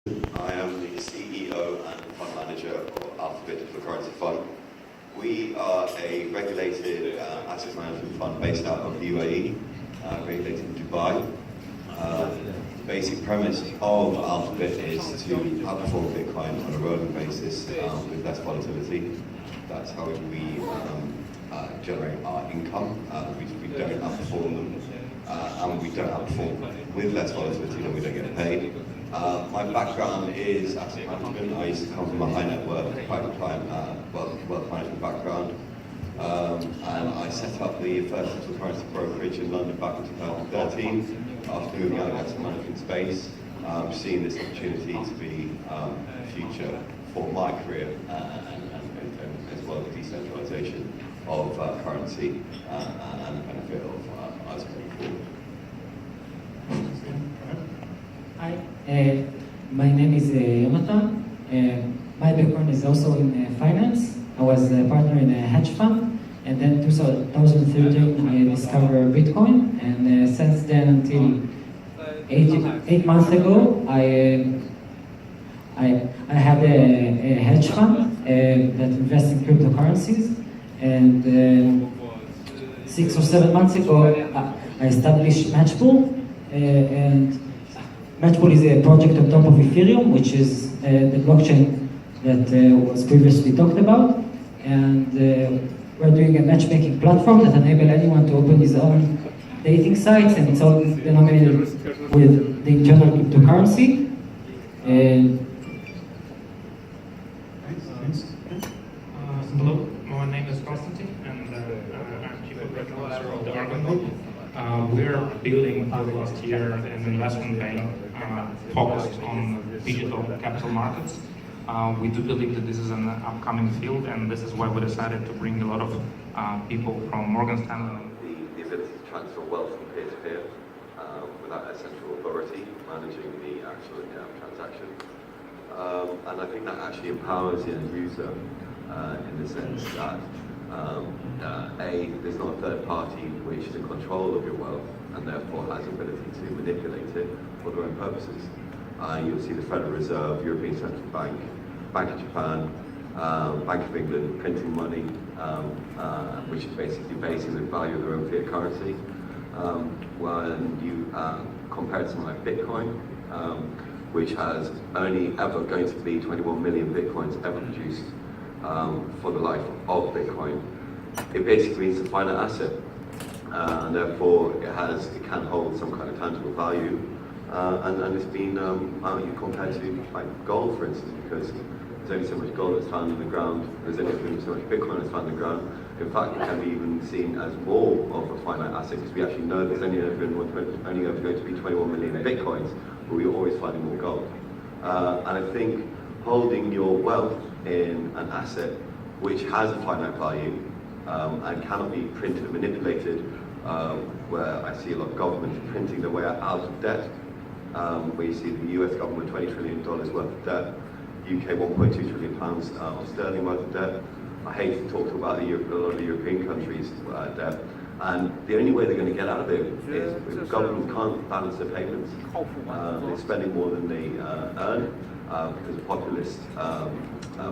I am the CEO and fund manager of Alphabit Digital Currency Fund. We are a regulated asset management fund based out of the UAE, regulated in Dubai. The basic premise of Alphabit is to outperform Bitcoin on a rolling basis with less volatility. That's how we generate our income. We don't outperform them, and we don't outperform with less volatility, then we don't get paid. My background is asset management. I used to come from a high net worth private client wealth management background, and I set up the first digital currency brokerage in London back in 2013 after moving out of the asset management space, seeing this opportunity to be future for my career and as well as decentralization of currency and the benefit of us going forward. Hi, my name is Jonathan. My background is also in finance. I was a partner in a hedge fund, and then 2013 I discovered Bitcoin, and since then until 8 months ago I had a hedge fund that invests in cryptocurrencies, and 6 or 7 months ago I established Matchpool, and Matchpool is a project on top of Ethereum, which is the blockchain that was previously talked about, and we're doing a matchmaking platform that enables anyone to open his own dating sites, and it's all denominated with the internal cryptocurrency. Hello, my name is Konstantin, and I'm Chief Operating Officer of the Argon Group. We're building over the last year an investment bank focused on digital capital markets. We do believe that this is an upcoming field, and this is why we decided to bring a lot of people from Morgan Stanley. The ability to transfer wealth from peer-to-peer without a central authority managing the actual transaction. And I think that actually empowers the end user in the sense that there's not a third party which is in control of your wealth and therefore has the ability to manipulate it for their own purposes. You'll see the Federal Reserve, European Central Bank, Bank of Japan, Bank of England printing money, which is basically basing the value of their own fiat currency. When you compare it to something like Bitcoin, which has only ever going to be 21 million Bitcoins ever produced for the life of Bitcoin, it basically means a finite asset, and therefore it can hold some kind of tangible value, and it's been compared to like gold, for instance, because there's only so much gold that's found in the ground, there's only so much Bitcoin that's found in the ground. In fact, it can be even seen as more of a finite asset, because we actually know there's only ever going to be 21 million Bitcoins, but we're always finding more gold. And I think holding your wealth in an asset which has a finite value and cannot be printed and manipulated, where I see a lot of governments printing their way out of debt, where you see the US government $20 trillion worth of debt, UK 1.2 trillion pounds of sterling worth of debt. I hate to talk about a lot of the European countries' debt, and the only way they're going to get out of it is if governments can't balance their payments, they're spending more than they earn because of populist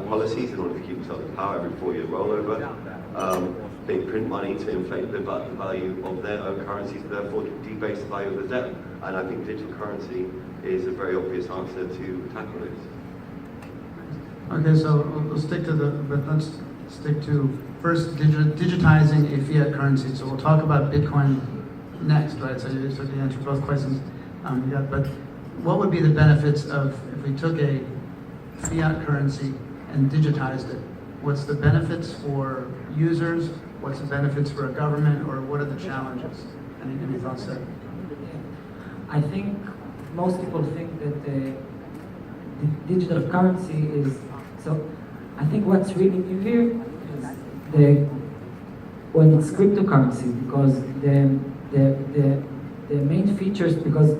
policies in order to keep themselves in power every 4-year rollover. They print money to inflate the value of their own currencies, therefore to debase the value of the debt. And I think digital currency is a very obvious answer to tackle this. Okay, so let's stick to first digitizing a fiat currency. So we'll talk about Bitcoin next, right? So you can answer both questions. But what would be the benefits of if we took a fiat currency and digitized it? What's the benefits for users? What's the benefits for a government? Or what are the challenges? Any thoughts there? I think most people think that the digital currency is, so I think what's really new here is when it's cryptocurrency, because the main features, because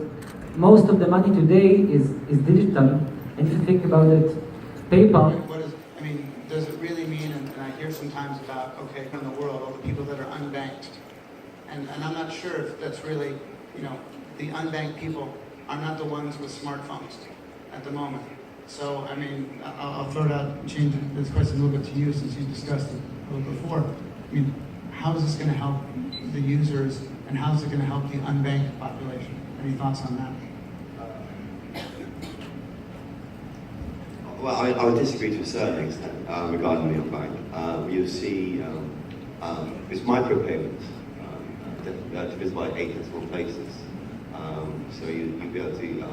most of the money today is digital, and if you think about it, PayPal. Does it really mean, and I hear sometimes about, okay, in the world, all the people that are unbanked, and I'm not sure if that's really, the unbanked people are not the ones with smartphones. at the moment. So, I mean, I'll throw it out and change this question a little bit to you since you discussed it a little before. I mean, how is this going to help the users and how is it going to help the unbanked population? Any thoughts on that? Well, I would disagree to a certain extent regarding the unbanked. You see, it's micropayments divisible by 8 decimal places. So you'll be able to,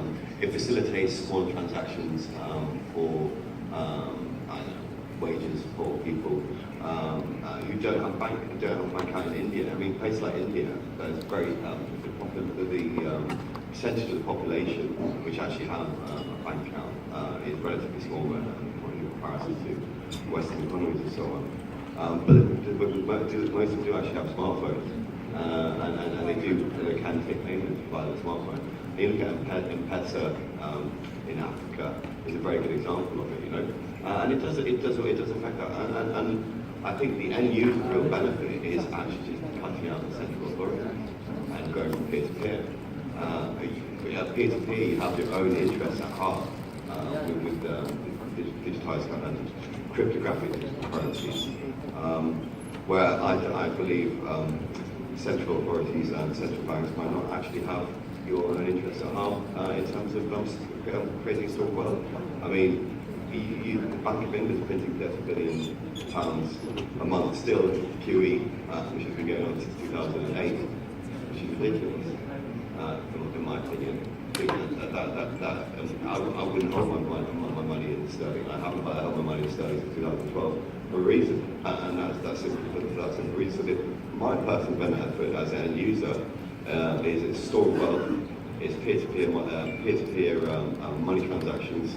it facilitates smaller transactions for I don't know, wages for people who don't have a bank account in India. I mean, places like India, there's very the percentage of the population which actually have a bank account is relatively small in comparison to Western economies and so on. But most of them do actually have smartphones. And they can take payments via the smartphone. You look at M-Pesa in Africa is a very good example of it, you know. And it does affect that. And I think the end user real benefit is actually just cutting out the central authority and going from peer to peer. Peer to peer, you have your own interests at heart with digitized cryptographic currencies, where I believe. Central authorities and central banks might not actually have your own interests at heart in terms of creating a stored wealth. I mean, the Bank of England is printing £30 billion a month still, QE, which has been going on since 2008, which is ridiculous, in my opinion. I wouldn't hold my money in sterling. I haven't held my money in sterling since 2012 for a reason, and that's simply for that simple reason. So my personal benefit as an end user is it's stored wealth, it's peer-to-peer money transactions,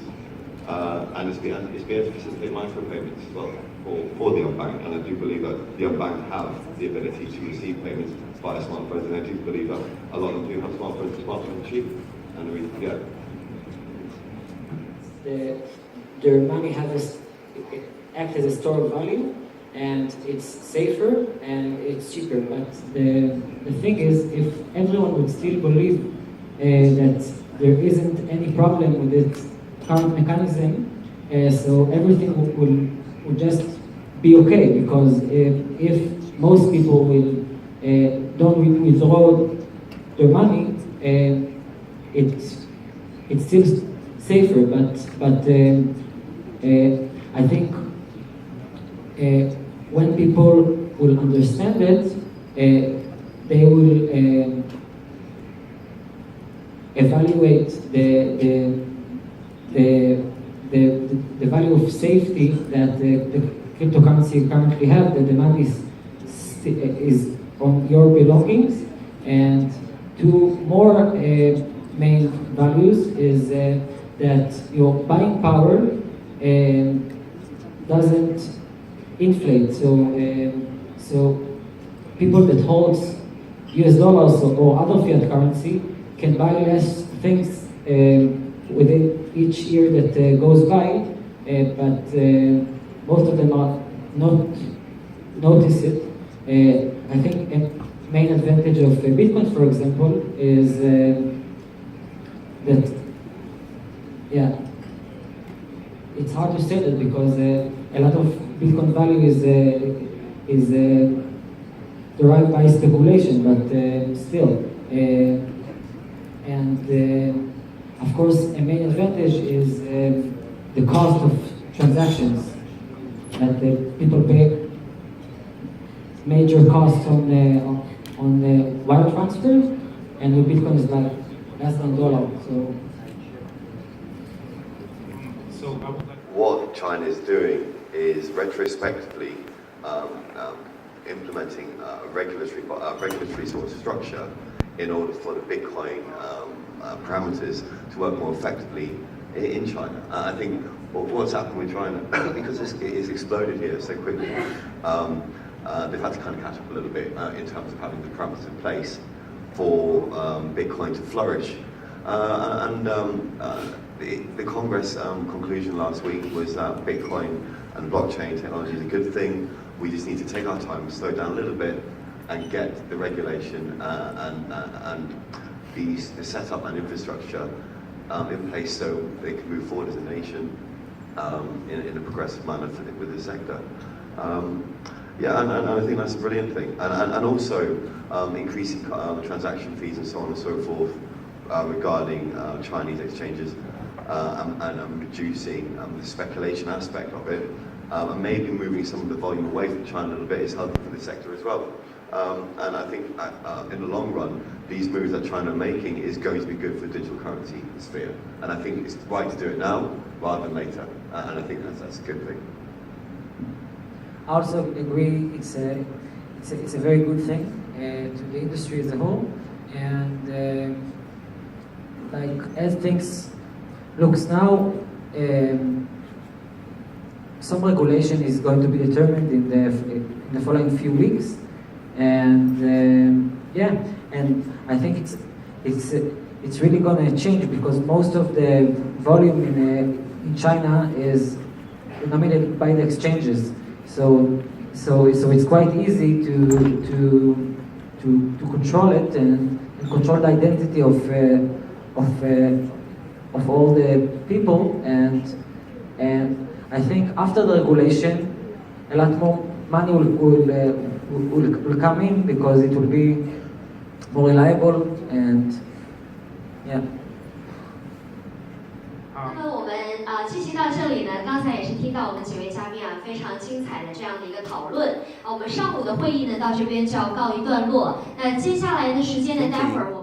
and it's been able to facilitate micropayments as well for the unbanked. And I do believe that the unbanked have the ability to receive payments via smartphones, and I do believe that a lot of them do have smartphones. Smartphones are cheap, and the reason, their money act as a store of value, and it's safer and it's cheaper. But the thing is, if everyone would still believe that there isn't any problem with its current mechanism, so everything will just be okay, because if most people will don't withdraw their money, it's still safer. But I think when people will understand it, they will evaluate the value of safety that the cryptocurrency currently have, that the money is on your belongings. And two more main values is that your buying power doesn't inflate. So people that hold US dollars or other fiat currency can buy less things within each year that goes by, but most of them are not notice it. I think a main advantage of Bitcoin, for example, is that, yeah, it's hard to say that because a lot of Bitcoin value is derived by speculation, but still. And of course, a main advantage is the cost of transactions, that people pay major costs on the wire transfer, and with Bitcoin is like less than $1. So I would like what China is doing is retrospectively implementing a regulatory sort of structure in order for the Bitcoin parameters to work more effectively in China. I think what's happened with China, because it's exploded here so quickly, they've had to kind of catch up a little bit in terms of having the parameters in place for Bitcoin to flourish. The Congress conclusion last week was that Bitcoin and blockchain technology is a good thing. We just need to take our time, slow down a little bit, and get the regulation and the setup and infrastructure in place so they can move forward as a nation in a progressive manner with the sector. Yeah, and I think that's a brilliant thing. And also increasing transaction fees and so on and so forth regarding Chinese exchanges and reducing the speculation aspect of it. And maybe moving some of the volume away from China a little bit is healthy for the sector as well. And I think in the long run, these moves that China are making is going to be good for the digital currency sphere. And I think it's right to do it now rather than later. And I think that's a good thing. I also agree it's a very good thing to the industry as a whole. And like as things looks now, some regulation is going to be determined in the following few weeks, and yeah, and I think it's really going to change because most of the volume in China is denominated by the exchanges, so it's quite easy to control it and control the identity of all the people, and I think after the regulation, a lot more money will come in because it will be more reliable and yeah. 那么我们进行到这里呢，刚才也是听到我们几位嘉宾非常精彩的这样的一个讨论。我们上午的会议呢到这边就要告一段落。那接下来的时间呢，待会儿我们